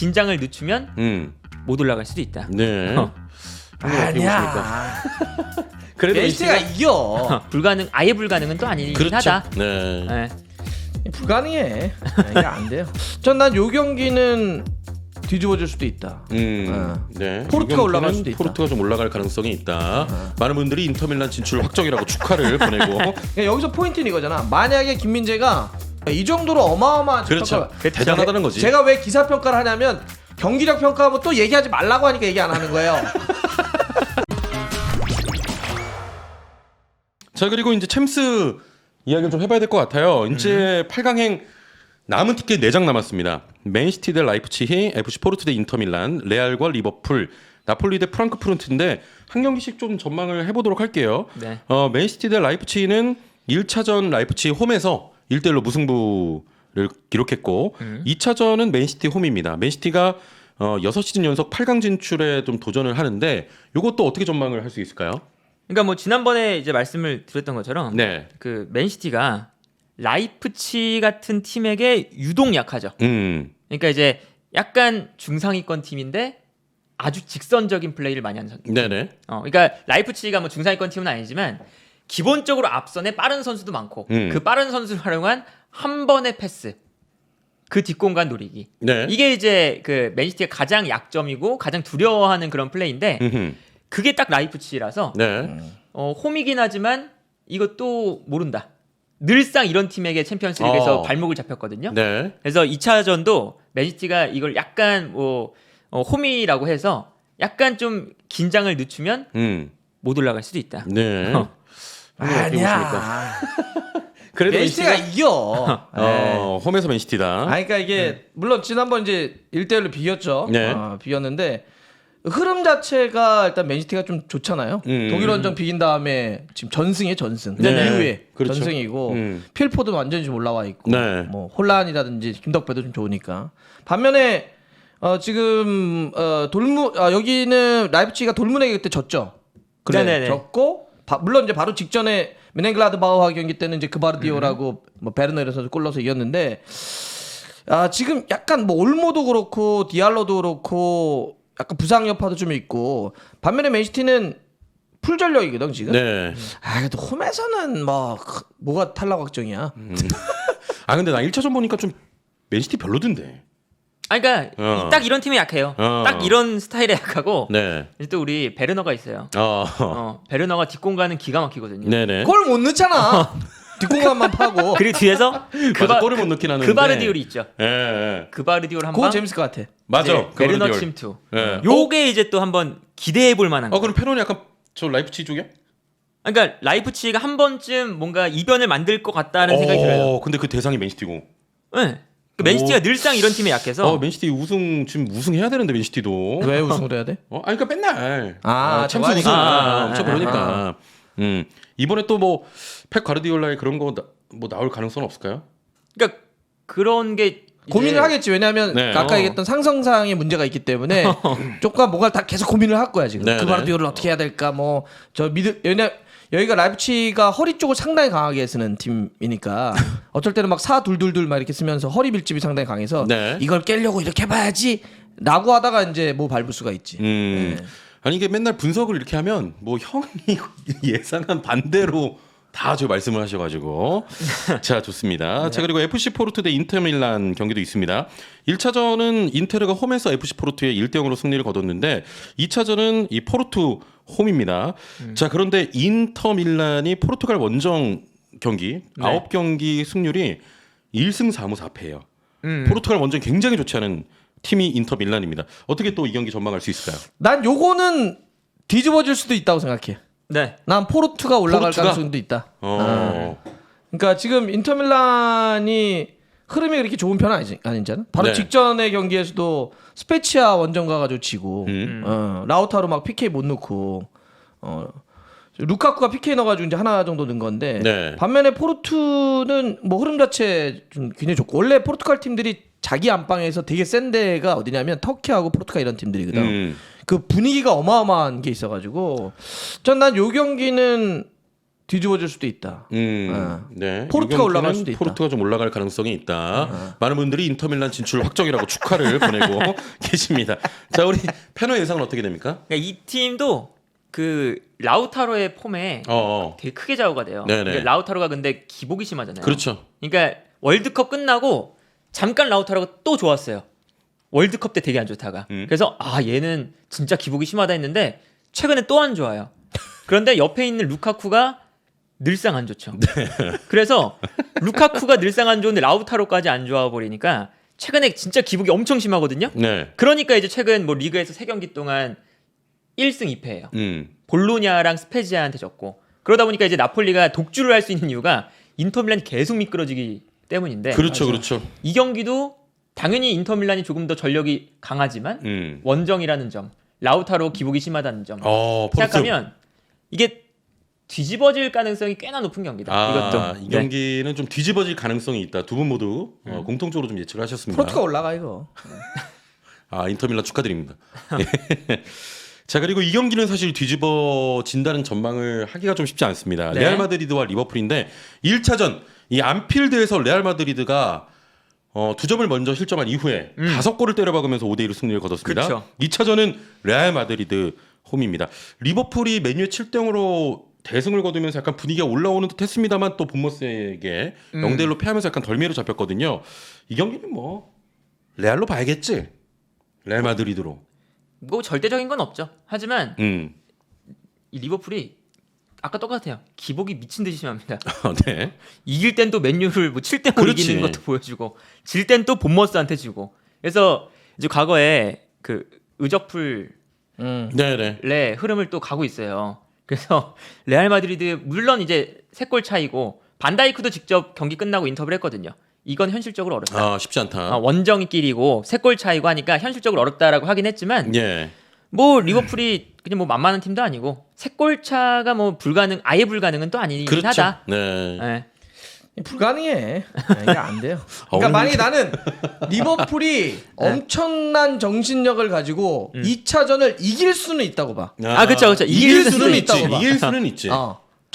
긴장을 늦추면 못 올라갈 수도 있다. 네. 아니야. 그래도 맨시티가 이겨. 아예 불가능은 또 아니긴 그렇죠. 하다. 네. 네. 불가능해. 이게 안 돼요. 난 요 경기는 뒤집어질 수도 있다. 네. 포르투가 올라갈 수도 있다. 포르투가 좀 올라갈 가능성이 있다. 많은 분들이 인터밀란 진출 확정이라고 축하를 보내고. 그러니까 여기서 포인트는 이거잖아. 만약에 김민재가 이 정도로 어마어마한 그렇죠. 평가, 대단하다는 거지. 제가 왜 기사 평가를 하냐면 경기력 평가하면 또 얘기하지 말라고 하니까 얘기 안 하는 거예요. 자, 그리고 이제 챔스 이야기를 좀 해봐야 될 것 같아요. 이제 8강행 남은 티켓 4장 남았습니다. 맨시티 대 라이프치히, FC 포르투 대 인터밀란, 레알과 리버풀, 나폴리 대 프랑크푸르트인데 한 경기씩 좀 전망을 해보도록 할게요. 네. 맨시티 대 라이프치히는 1차전 라이프치히 홈에서 1대1로 무승부를 기록했고 2차전은 맨시티 홈입니다. 맨시티가 6시즌 연속 8강 진출에 좀 도전을 하는데 이것도 어떻게 전망을 할 수 있을까요? 그러니까 뭐 지난번에 이제 말씀을 드렸던 것처럼 네. 그 맨시티가 라이프치 같은 팀에게 유독 약하죠. 그러니까 이제 약간 중상위권 팀인데 아주 직선적인 플레이를 많이 하는 선수. 네네. 그러니까 라이프치히가 뭐 중상위권 팀은 아니지만 기본적으로 앞선에 빠른 선수도 많고 그 빠른 선수를 활용한 한 번의 패스, 그 뒷공간 노리기. 네. 이게 이제 그 맨시티가 가장 약점이고 가장 두려워하는 그런 플레이인데 그게 딱 라이프치히라서 네. 홈이긴 하지만 이것도 모른다. 늘상 이런 팀에게 챔피언스리그에서 발목을 잡혔거든요. 네. 그래서 2차전도 맨시티가 이걸 약간 홈이라고 해서 약간 좀 긴장을 늦추면 못 올라갈 수도 있다. 네. 아니야. 그래도 맨시티가 이겨. 홈에서 맨시티다. 그러니까 이게 물론 지난번 이제 1대1로 비겼죠. 네. 비겼는데 흐름 자체가 일단 맨시티가 좀 좋잖아요. 독일 원정 비긴 다음에 지금 전승이에요, 전승. 네. 이후에 그렇죠. 전승이고 필포드 완전히 좀 올라와 있고, 네. 뭐 혼란이라든지 김덕배도 좀 좋으니까. 반면에 지금 여기는 라이프치히가 돌문에게 그때 졌죠. 그래, 네네네. 졌고 물론 이제 바로 직전에 멘헨글라드바우하 경기 때는 이제 그바르디오라고 뭐 베르너르 선수 골 넣어서 이겼는데 지금 약간 뭐 올모도 그렇고 디알로도 그렇고 약간 부상 여파도 좀 있고 반면에 맨시티는 풀 전력이거든 지금. 네. 그래도 홈에서는 뭐가 탈락 확정이야. 근데 나 1차전 보니까 좀 맨시티 별로던데. 그러니까 딱 이런 팀이 약해요. 딱 이런 스타일에 약하고 네. 또 우리 베르너가 있어요. 베르너가 뒷공간은 기가 막히거든요. 네네. 골 못 넣잖아. 뒷공간만 파고. 그리고 뒤에서 맞아, 골을 못 넣긴 하는데. 그바르디올이 있죠. 예. 그바르디올 한 그거 방. 재밌을 것 같아. 맞아. 베르너 그바르디올. 침투. 예. 요게 이제 또 한번 기대해 볼 만한 거. 그럼 페론이 약간 저 라이프치히 쪽이야? 그러니까 라이프치히가 한 번쯤 뭔가 이변을 만들 것 같다는 생각이 들어요. 근데 그 대상이 맨시티고. 네. 맨시티가 늘상 이런 팀에 약해서. 맨시티 지금 우승해야 되는데 맨시티도. 왜 우승을 해야 돼? 그러니까 맨날. 챔스 좋아하니까. 우승 엄청 그러니까. 이번에 또 뭐 펩 가르디올라의 그런 거 뭐 나올 가능성은 없을까요? 그러니까 그런 게 고민을 하겠지. 왜냐하면 네. 아까 얘기했던 상성상의 문제가 있기 때문에 조금 뭔가 다 계속 고민을 할 거야 지금. 네, 그바르디올을 어떻게 해야 될까? 여기가 라이프치히가 허리 쪽을 상당히 강하게 쓰는 팀이니까 어쩔 때는 막 4-2-2-2 막 이렇게 쓰면서 허리 밀집이 상당히 강해서 네. 이걸 깨려고 이렇게 해봐야지라고 하다가 이제 뭐 밟을 수가 있지. 아니 이게 맨날 분석을 이렇게 하면 뭐 형이 예상한 반대로 다 저 말씀을 하셔가지고 자 좋습니다. 자 그리고 FC 포르투 대 인터밀란 경기도 있습니다. 1차전은 인테르가 홈에서 FC 포르투에 1대0으로 승리를 거뒀는데 2차전은 이 포르투 홈입니다. 자 그런데 인터밀란이 포르투갈 원정 경기 9경기 승률이 1승 4무 4패예요. 포르투갈 원정 굉장히 좋지 않은 팀이 인터밀란입니다. 어떻게 또 이 경기 전망할 수 있을까요? 난 요거는 뒤집어질 수도 있다고 생각해. 네. 난 포르투가 올라갈 가능성도 있다. 그러니까 지금 인터밀란이 흐름이 그렇게 좋은 편은 아니잖아. 바로 네. 직전의 경기에서도 스페치아 원정 가가지고 지고 라우타로 막 PK 못 넣고 루카쿠가 PK 넣어가지고 이제 하나 정도 넣은 건데 네. 반면에 포르투는 뭐 흐름 자체 좀 굉장히 좋고 원래 포르투갈 팀들이 자기 안방에서 되게 센 데가 어디냐면 터키하고 포르투갈 이런 팀들이거든. 그 분위기가 어마어마한 게 있어가지고 난 요 경기는 뒤집어질 수도 있다. 네. 포르투가 올라갈 수도 있다. 포르투가 좀 올라갈 가능성이 있다. 많은 분들이 인터밀란 진출 확정이라고 축하를 보내고 계십니다. 자, 우리 패널 예상은 어떻게 됩니까? 그러니까 이 팀도 그 라우타로의 폼에 되게 크게 좌우가 돼요. 그러니까 라우타로가 근데 기복이 심하잖아요. 그렇죠. 그러니까 월드컵 끝나고 잠깐 라우타로가 또 좋았어요. 월드컵 때 되게 안 좋다가. 그래서 얘는 진짜 기복이 심하다 했는데 최근에 또 안 좋아요. 그런데 옆에 있는 루카쿠가 늘상 안 좋죠. 그래서 루카쿠가 늘상 안 좋은데 라우타로까지 안 좋아 버리니까 최근에 진짜 기복이 엄청 심하거든요. 네. 그러니까 이제 최근 뭐 리그에서 3경기 동안 1승 2패예요. 볼로냐랑 스페지아한테 졌고 그러다 보니까 이제 나폴리가 독주를 할 수 있는 이유가 인터밀란이 계속 미끄러지기 때문인데. 그렇죠, 그렇죠. 이 경기도 당연히 인터밀란이 조금 더 전력이 강하지만 원정이라는 점, 라우타로 기복이 심하다는 점 생각하면 이게 뒤집어질 가능성이 꽤나 높은 경기다. 이것도 이 경기는 좀 뒤집어질 가능성이 있다. 두 분 모두 공통적으로 좀 예측을 하셨습니다. 포르투가 올라가 이거. 인터밀란 축하드립니다. 자, 그리고 이 경기는 사실 뒤집어진다는 전망을 하기가 좀 쉽지 않습니다. 네. 레알 마드리드와 리버풀인데 1차전 이 안필드에서 레알 마드리드가 2점을 먼저 실점한 이후에 5골을 때려박으면서 5대1로 승리를 거뒀습니다. 그쵸. 2차전은 레알 마드리드 홈입니다. 리버풀이 맨유에 7대0으로 대승을 거두면서 약간 분위기가 올라오는 듯 했습니다만 또 본머스에게 0대1로 패하면서 약간 덜미로 잡혔거든요. 이 경기는 뭐 레알로 봐야겠지. 레알 마드리드로. 뭐 절대적인 건 없죠. 하지만 음. 이 리버풀이 아까 똑같아요. 기복이 미친 듯이 심합니다. 네. 이길 땐 또 맨유를 뭐 7대5 그렇지. 이기는 것도 보여주고 질 땐 또 본머스한테 지고. 그래서 이제 과거에 그 의적풀의 네네. 흐름을 또 가고 있어요. 그래서 레알 마드리드 물론 이제 3골 차이고 반다이크도 직접 경기 끝나고 인터뷰를 했거든요. 이건 현실적으로 어렵다. 쉽지 않다. 원정이끼리고 3골 차이고 하니까 현실적으로 어렵다라고 하긴 했지만 예. 뭐 리버풀이 그냥 뭐 만만한 팀도 아니고 3골 차가 뭐 아예 불가능은 또 아니긴 그렇죠. 하다. 네. 네. 불가능해. 이게 안 돼요. 그러니까 만약에 나는 리버풀이 엄청난 정신력을 가지고 2차전을 이길 수는 있다고 봐. 그렇죠. 이길 수는 있다고 있지. 봐. 이길 수는 있지.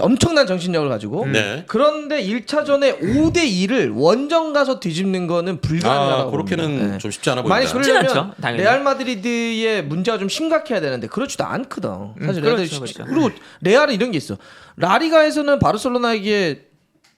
엄청난 정신력을 가지고. 네. 그런데 1차전에 5대2를 원정 가서 뒤집는 거는 불가능하다고. 그렇게는 좀 쉽지 않아 보인다. 만약 쉽진 그러려면 않죠, 당연히. 레알 마드리드의 문제가 좀 심각해야 되는데 그렇지도 않거든. 사실 그렇죠, 그렇죠. 그리고 레알은 이런 게 있어. 라리가에서는 바르셀로나에게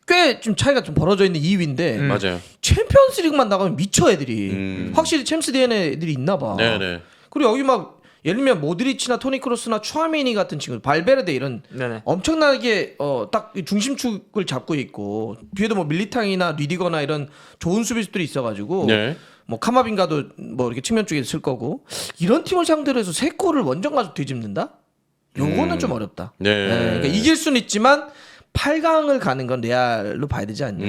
꽤 좀 차이가 좀 벌어져 있는 2위인데 맞아요. 챔피언스리그만 나가면 미쳐 애들이. 확실히 챔스 DNA 애들이 있나 봐. 네네. 그리고 여기 막 예를 들면 모드리치나 토니 크로스나 추아미니 같은 친구, 발베르데 이런 네네. 엄청나게 딱 중심축을 잡고 있고 뒤에도 뭐 밀리탕이나 리디거나 이런 좋은 수비수들이 있어가지고 네. 뭐 카마빈가도 뭐 이렇게 측면 쪽에 있을 거고 이런 팀을 상대로 해서 3골을 원정 가서 뒤집는다? 요거는 좀 어렵다. 네. 그러니까 이길 수는 있지만 8강을 가는 건 레알로 봐야 되지 않냐.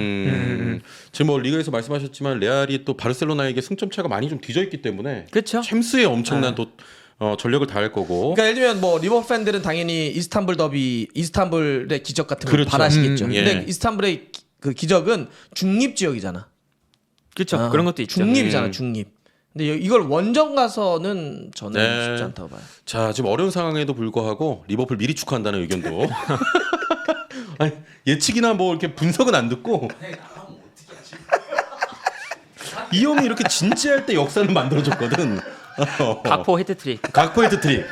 지금 뭐 리그에서 말씀하셨지만 레알이 또 바르셀로나에게 승점 차가 많이 좀 뒤져 있기 때문에 그렇죠. 챔스에 엄청난 또 전력을 다할 거고. 그러니까 예를 들면 뭐 리버 팬들은 당연히 이스탄불 더비, 이스탄불의 기적 같은 걸 그렇죠. 바라시겠죠. 예. 근데 이스탄불의 그 기적은 중립 지역이잖아. 그렇죠. 그런 것도 있죠. 중립이잖아, 중립. 근데 이걸 원정 가서는 저는 네. 쉽지 않다고 봐요. 자, 지금 어려운 상황에도 불구하고 리버풀 미리 축하한다는 의견도. 아니, 예측이나 뭐 이렇게 분석은 안 듣고. 이 형이 이렇게 진지할 때 역사를 만들어줬거든. 각포 헤트트릭. 각포 헤트트릭.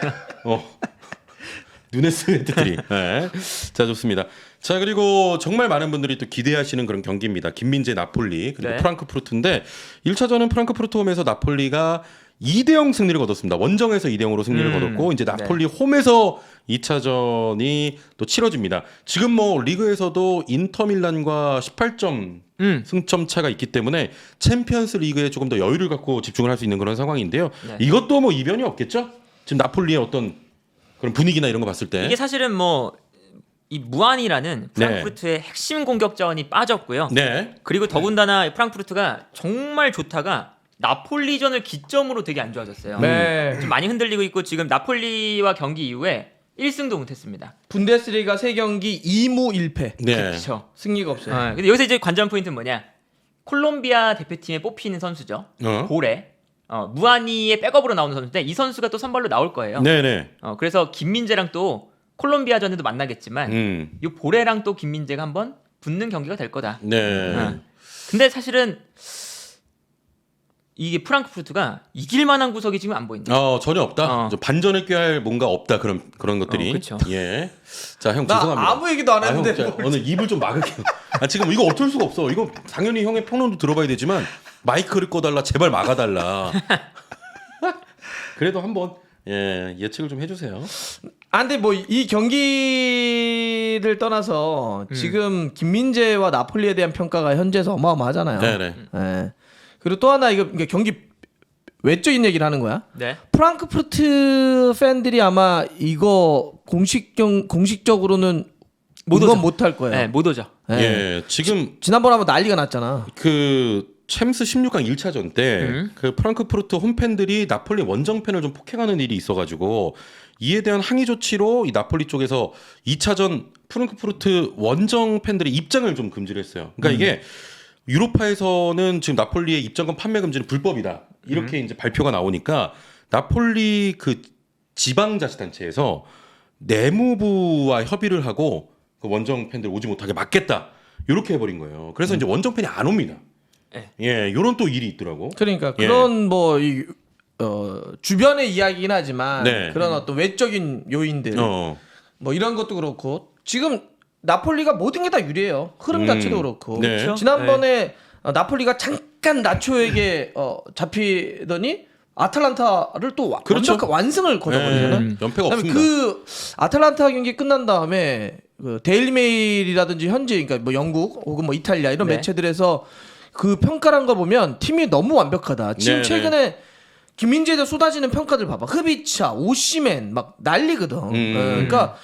누네스 헤트트릭. 네. 자, 좋습니다. 자, 그리고 정말 많은 분들이 또 기대하시는 그런 경기입니다. 김민재 나폴리 그리고 네. 프랑크푸르트인데 1차전은 프랑크푸르트 홈에서 나폴리가 2대0 승리를 거뒀습니다. 원정에서 2대0으로 승리를 거뒀고 이제 나폴리 홈에서 2차전이 또 치러집니다. 지금 뭐 리그에서도 인터밀란과 18점 승점 차가 있기 때문에 챔피언스 리그에 조금 더 여유를 갖고 집중을 할 수 있는 그런 상황인데요. 네. 이것도 뭐 이변이 없겠죠? 지금 나폴리의 어떤 그런 분위기나 이런 거 봤을 때 이게 사실은 뭐 이 무안이라는 프랑크푸르트의 핵심 공격 자원이 빠졌고요. 네. 그리고 더군다나 프랑크푸르트가 정말 좋다가 나폴리전을 기점으로 되게 안 좋아졌어요. 네. 좀 많이 흔들리고 있고 지금 나폴리와 경기 이후에 1승도 못했습니다. 분데스리가 3경기 2무 1패. 네. 그렇죠. 승리가 없어요. 근데 여기서 이제 관전 포인트는 뭐냐? 콜롬비아 대표팀에 뽑히는 선수죠. 고레. 무안이의 백업으로 나오는 선수인데 이 선수가 또 선발로 나올 거예요. 네네. 그래서 김민재랑 또 콜롬비아전에도 만나겠지만 이 보레랑 또 김민재가 한번 붙는 경기가 될 거다. 네. 근데 사실은 이게 프랑크푸르트가 이길 만한 구석이 지금 안 보인다. 전혀 없다. 좀 반전을 꾀할 뭔가 없다 그런 것들이. 그렇죠. 예. 자, 형 나 죄송합니다. 아무 얘기도 안 했는데 형, 오늘 입을 좀 막을게요. 지금 이거 어쩔 수가 없어. 이거 당연히 형의 평론도 들어봐야 되지만 마이크를 꺼달라, 제발 막아달라. 그래도 한번 예측을 좀 해주세요. 근데 뭐 이 경기를 떠나서 지금 김민재와 나폴리에 대한 평가가 현재에서 어마어마하잖아요. 네네. 예. 그리고 또 하나 이거 경기 외적인 얘기를 하는 거야. 네. 프랑크푸르트 팬들이 아마 이거 공식적으로는 못 응원 오죠. 못할 거예요. 네, 못 오죠. 예. 예, 지금 지난번에 한번 난리가 났잖아. 그 챔스 16강 1차전 때 그 프랑크푸르트 홈팬들이 나폴리 원정팬을 좀 폭행하는 일이 있어가지고 이에 대한 항의 조치로 이 나폴리 쪽에서 2차전 프랑크푸르트 원정 팬들의 입장을 좀 금지를 했어요. 그러니까 이게 유로파에서는 지금 나폴리의 입장권 판매 금지는 불법이다. 이렇게 이제 발표가 나오니까 나폴리 그 지방자치단체에서 내무부와 협의를 하고 그 원정 팬들 오지 못하게 막겠다. 이렇게 해버린 거예요. 그래서 이제 원정 팬이 안 옵니다. 네. 예, 요런 또 일이 있더라고. 그러니까 예. 그런 뭐 주변의 이야기긴 하지만 네. 그런 어떤 외적인 요인들 뭐 이런 것도 그렇고 지금 나폴리가 모든 게 다 유리해요. 흐름 자체도 그렇고. 네. 그렇죠? 지난번에 나폴리가 잠깐 나초에게 잡히더니 아탈란타를 또 그렇죠. 완벽한 완승을 거둬버리잖아요. 연패가 그다음에 없습니다. 그 아탈란타 경기 끝난 다음에 그 데일리메일이라든지 현지 그러니까 뭐 영국 혹은 뭐 이탈리아 이런 네. 매체들에서 그 평가란 거 보면 팀이 너무 완벽하다. 지금 네네. 최근에 김민재에 대해 쏟아지는 평가들 봐봐. 흐비차, 오시맨 막 난리거든. 그러니까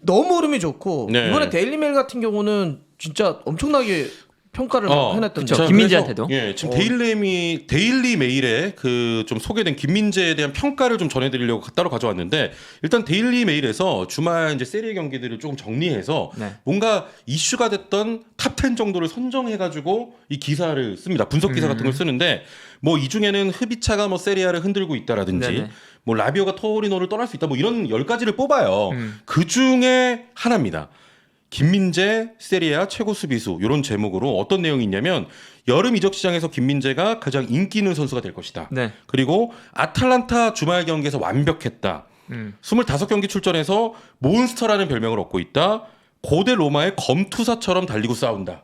너무 흐름이 좋고 네. 이번에 데일리메일 같은 경우는 진짜 엄청나게 평가를 해냈던데. 그쵸. 김민재한테도. 예, 지금 데일리 메일에 그 좀 소개된 김민재에 대한 평가를 좀 전해드리려고 따로 가져왔는데 일단 데일리 메일에서 주말 이제 세리에 경기들을 조금 정리해서 네. 뭔가 이슈가 됐던 탑 10 정도를 선정해가지고 이 기사를 씁니다. 분석 기사 같은 걸 쓰는데 뭐 이 중에는 흐비차가 뭐 세리아를 흔들고 있다라든지 네네. 뭐 라비오가 토리노를 떠날 수 있다 뭐 이런 10가지를 뽑아요. 그 중에 하나입니다. 김민재 세리아 최고 수비수 이런 제목으로 어떤 내용이 있냐면 여름 이적 시장에서 김민재가 가장 인기 있는 선수가 될 것이다. 네. 그리고 아탈란타 주말 경기에서 완벽했다. 25경기 출전해서 몬스터라는 별명을 얻고 있다. 고대 로마의 검투사처럼 달리고 싸운다.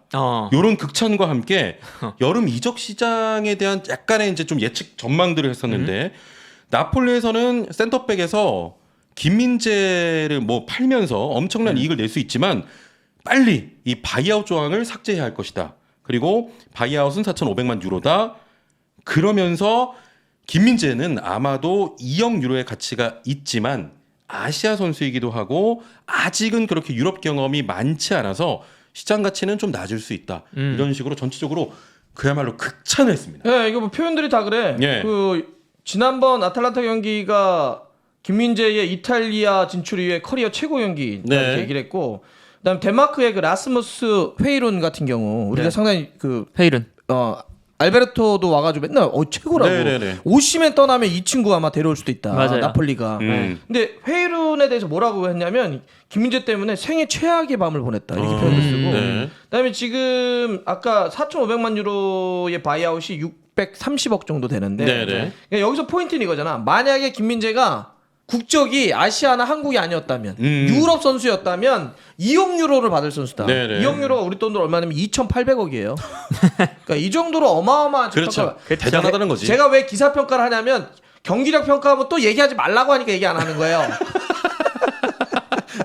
이런 극찬과 함께 여름 이적 시장에 대한 약간의 이제 좀 예측 전망들을 했었는데 나폴리에서는 센터백에서 김민재를 뭐 팔면서 엄청난 이익을 낼 수 있지만 빨리 이 바이아웃 조항을 삭제해야 할 것이다. 그리고 바이아웃은 4,500만 유로다. 그러면서 김민재는 아마도 2억 유로의 가치가 있지만 아시아 선수이기도 하고 아직은 그렇게 유럽 경험이 많지 않아서 시장 가치는 좀 낮을 수 있다. 이런 식으로 전체적으로 그야말로 극찬을 했습니다. 네, 이거 뭐 표현들이 다 그래. 예. 그 지난번 아탈란타 경기가 김민재의 이탈리아 진출 이후에 커리어 최고 경기 네. 이렇게 얘기를 했고, 그다음 덴마크의 그 라스무스 회이론 같은 경우 우리가 네. 상당히 그 페일은. 알베르토도 와가지고 맨날 최고라고. 네네네. 오시면 떠나면 이 친구 아마 데려올 수도 있다. 맞아요. 나폴리가. 근데 회이론에 대해서 뭐라고 했냐면 김민재 때문에 생애 최악의 밤을 보냈다 이렇게 표현을 쓰고. 네. 그다음에 지금 아까 4,500만 유로의 바이아웃이 630억 정도 되는데 네네. 그러니까 여기서 포인트는 이거잖아. 만약에 김민재가 국적이 아시아나 한국이 아니었다면 유럽 선수였다면 2억 유로를 받을 선수다. 네네. 2억 유로가 우리 돈으로 얼마냐면 2,800억이에요. 그러니까 이 정도로 어마어마한 그렇죠. 평가가- 대단하다는 거지. 제가 왜 기사 평가를 하냐면 경기력 평가하면 또 얘기하지 말라고 하니까 얘기 안 하는 거예요.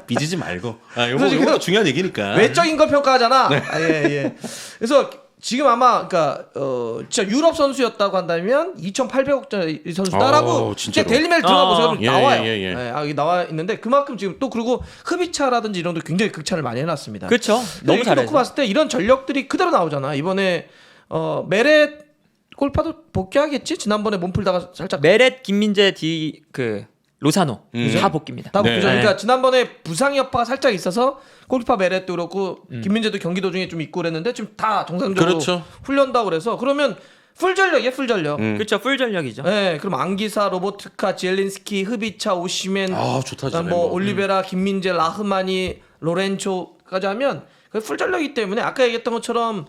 삐지지 말고. 그래서 지금 이거 중요한 얘기니까. 외적인 걸 평가하잖아. 예. 그래서 지금 아마 그러니까 진짜 유럽 선수였다고 한다면 2,800억짜리 선수다라고 진짜로. 데일리메일 들어가 보세요. 예, 나와요. 예. 여기 나와 있는데 그만큼 지금 또 그리고 흐비차라든지 이런 데 굉장히 극찬을 많이 해놨습니다. 그렇죠. 너무 이렇게 잘해서. 놓고 봤을 때 이런 전력들이 그대로 나오잖아. 이번에 메렛 골파도 복귀하겠지? 지난번에 몸 풀다가 살짝 메렛, 김민재, 로사노 다 복귀입니다. 다 네. 복귀죠. 그러니까 지난번에 부상 여파가 살짝 있어서 골키퍼 메렛도 그렇고 김민재도 경기 도중에 좀 있고 그랬는데 지금 다 정상적으로 그렇죠. 훈련다 그래서 그러면 풀 전력이에요, 풀 전력. 그렇죠. 풀 전력이죠. 네, 그럼 안기사, 로보트카, 지엘린스키, 흐비차, 오시멘, 아 좋다 진짜. 그다음 뭐 멤버. 올리베라, 김민재, 라흐마니, 로렌초까지 하면 그 풀 전력이기 때문에 아까 얘기했던 것처럼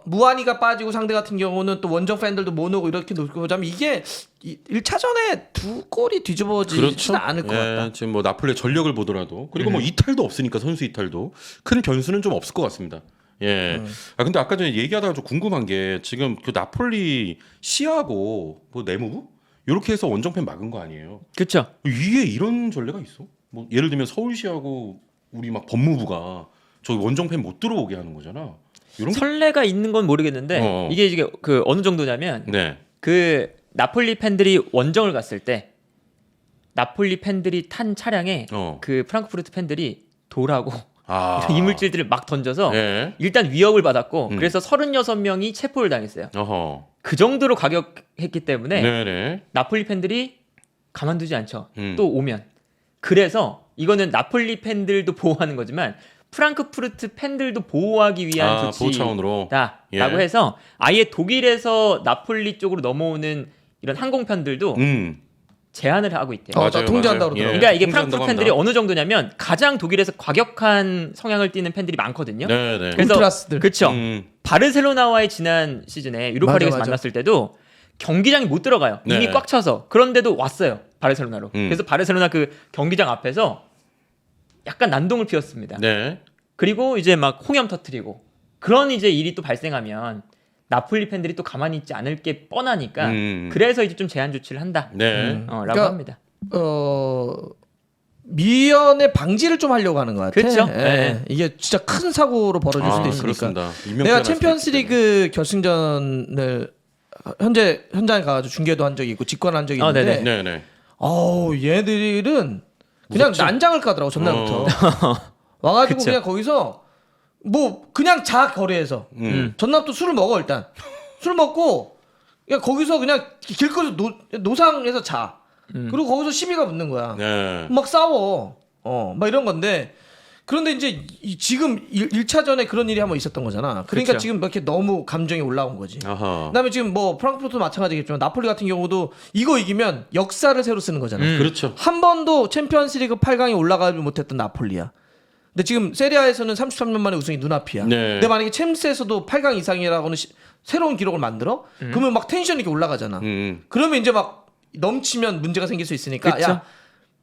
무한이가 빠지고 상대 같은 경우는 또 원정 팬들도 못 오고 이렇게 놓고 보자면 이게 1차전에 두 골이 뒤집어지지는 그렇죠. 않을 것 같다. 지금 뭐 나폴리의 전력을 보더라도 그리고 뭐 이탈도 없으니까 선수 이탈도 큰 변수는 좀 없을 것 같습니다. 예. 아 근데 아까 전에 얘기하다가 좀 궁금한 게 지금 그 나폴리 시하고 뭐 내무부 이렇게 해서 원정팬 막은 거 아니에요? 그렇죠. 위에 이런 전례가 있어? 뭐 예를 들면 서울시하고 우리 막 법무부가 저기 원정팬 못 들어오게 하는 거잖아. 이런 게... 설레가 있는 건 모르겠는데 이게 그 어느 정도냐면 네. 그 나폴리 팬들이 원정을 갔을 때 나폴리 팬들이 탄 차량에 그 프랑크푸르트 팬들이 돌하고 이런 이물질들을 막 던져서 네. 일단 위협을 받았고 그래서 36명이 체포를 당했어요. 어허. 그 정도로 가격했기 때문에 네네. 나폴리 팬들이 가만두지 않죠. 또 오면. 그래서 이거는 나폴리 팬들도 보호하는 거지만 프랑크푸르트 팬들도 보호하기 위한 보호 차원으로. 조치다라고 해서 아예 독일에서 나폴리 쪽으로 넘어오는 이런 항공편들도 제한을 하고 있대요. 맞아요, 통제한다고 맞아요. 그러더라고요. 그러니까 이게 통제한다고 프랑크푸르트 팬들이 합니다. 어느 정도냐면 가장 독일에서 과격한 성향을 띠는 팬들이 많거든요. 네네. 그래서 울트라스들. 그렇죠. 바르셀로나와의 지난 시즌에 유로파리그에서 맞아. 만났을 때도 경기장이 못 들어가요. 이미 네. 꽉 차서. 그런데도 왔어요. 바르셀로나로. 그래서 바르셀로나 그 경기장 앞에서 약간 난동을 피웠습니다. 네. 그리고 이제 막 홍염 터트리고 그런 이제 일이 또 발생하면 나폴리 팬들이 또 가만히 있지 않을 게 뻔하니까 그래서 이제 좀 제한 조치를 한다. 네. 라고 그러니까 합니다. 미연의 방지를 좀 하려고 하는 것 같아. 그렇죠. 예. 네. 이게 진짜 큰 사고로 벌어질 수도 있으니까. 그렇습니다. 내가 챔피언스리그 결승전을 현장에 가가지고 중계도 한 적이 있고 직관한 적이 있는데, 네네. 네네. 얘들은 그냥 난장을 까더라고 전날부터. 와가지고 그쵸. 그냥 거기서 뭐 그냥 자 거리에서 전날부터 술을 먹어 일단. 술 먹고 그냥 거기서 그냥 길거리 노상에서 자. 그리고 거기서 시비가 붙는 거야. 네. 막 싸워. 막 이런 건데. 그런데 이제 지금 1차전에 그런 일이 한번 있었던 거잖아. 그러니까 그쵸. 지금 이렇게 너무 감정이 올라온 거지. 아하. 그다음에 지금 뭐 프랑크푸르트도 마찬가지겠지만 나폴리 같은 경우도 이거 이기면 역사를 새로 쓰는 거잖아. 그렇죠. 한 번도 챔피언스리그 8강에 올라가지 못했던 나폴리야. 근데 지금 세리아에서는 33년 만에 우승이 눈앞이야. 네. 근데 만약에 챔스에서도 8강 이상이라고는 새로운 기록을 만들어? 그러면 막 텐션이 이렇게 올라가잖아. 그러면 이제 막 넘치면 문제가 생길 수 있으니까 그쵸. 야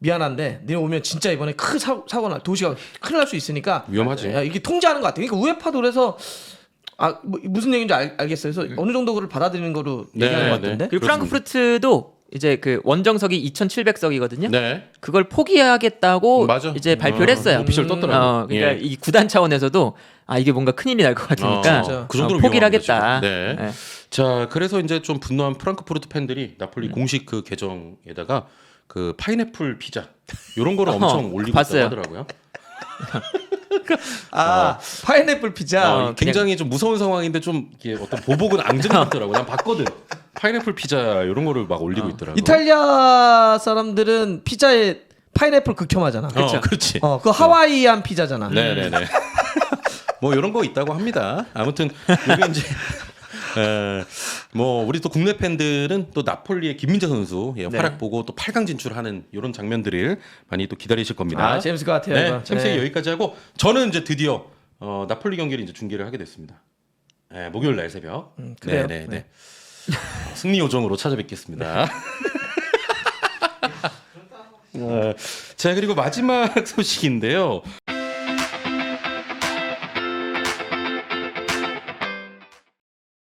미안한데 네 오면 진짜 이번에 큰 사고 날 도시가 큰일 날 수 있으니까 위험하지. 야, 이게 통제하는 것 같아. 그러니까 우에파도 그래서 뭐 무슨 얘기인지 알겠어요. 그래서 어느 정도 그걸 받아들이는 거로 네, 얘기하는 것 네. 같은데. 그리고 프랑크푸르트도 이제 그 원정석이 2,700석이거든요. 네. 그걸 포기하겠다고 맞아. 이제 발표를 했어요. 오피셜 떴더라고. 그러니까 예. 이 구단 차원에서도 이게 뭔가 큰일이 날 것 같으니까 진짜. 그 정도로 포기를 위험한 거죠. 하겠다. 네. 네. 자, 그래서 이제 좀 분노한 프랑크푸르트 팬들이 나폴리 공식 그 계정에다가 그 파인애플 피자 이런 거를 엄청 올리고 봤어요. 있다고 하더라고요. 파인애플 피자. 굉장히 좀 무서운 상황인데 좀 이게 어떤 보복은 앙증맞더라고. 난 봤거든. 파인애플 피자 이런 거를 막 올리고 있더라고. 이탈리아 사람들은 피자에 파인애플 극혐하잖아. 그렇지. 그 하와이안 피자잖아. 네네네. 뭐 이런 거 있다고 합니다. 아무튼 이게 이제 뭐 우리 또 국내 팬들은 또 나폴리의 김민재 선수 활약 보고 또 8강 진출하는 이런 장면들을 많이 또 기다리실 겁니다. 재밌을 것 같아요. 네, 이거. 챔스 네. 여기까지 하고 저는 이제 드디어 나폴리 경기를 이제 중계를 하게 됐습니다. 네, 목요일 날 새벽. 그래요. 네. 승리 요정으로 찾아뵙겠습니다. 자 그리고 마지막 소식인데요.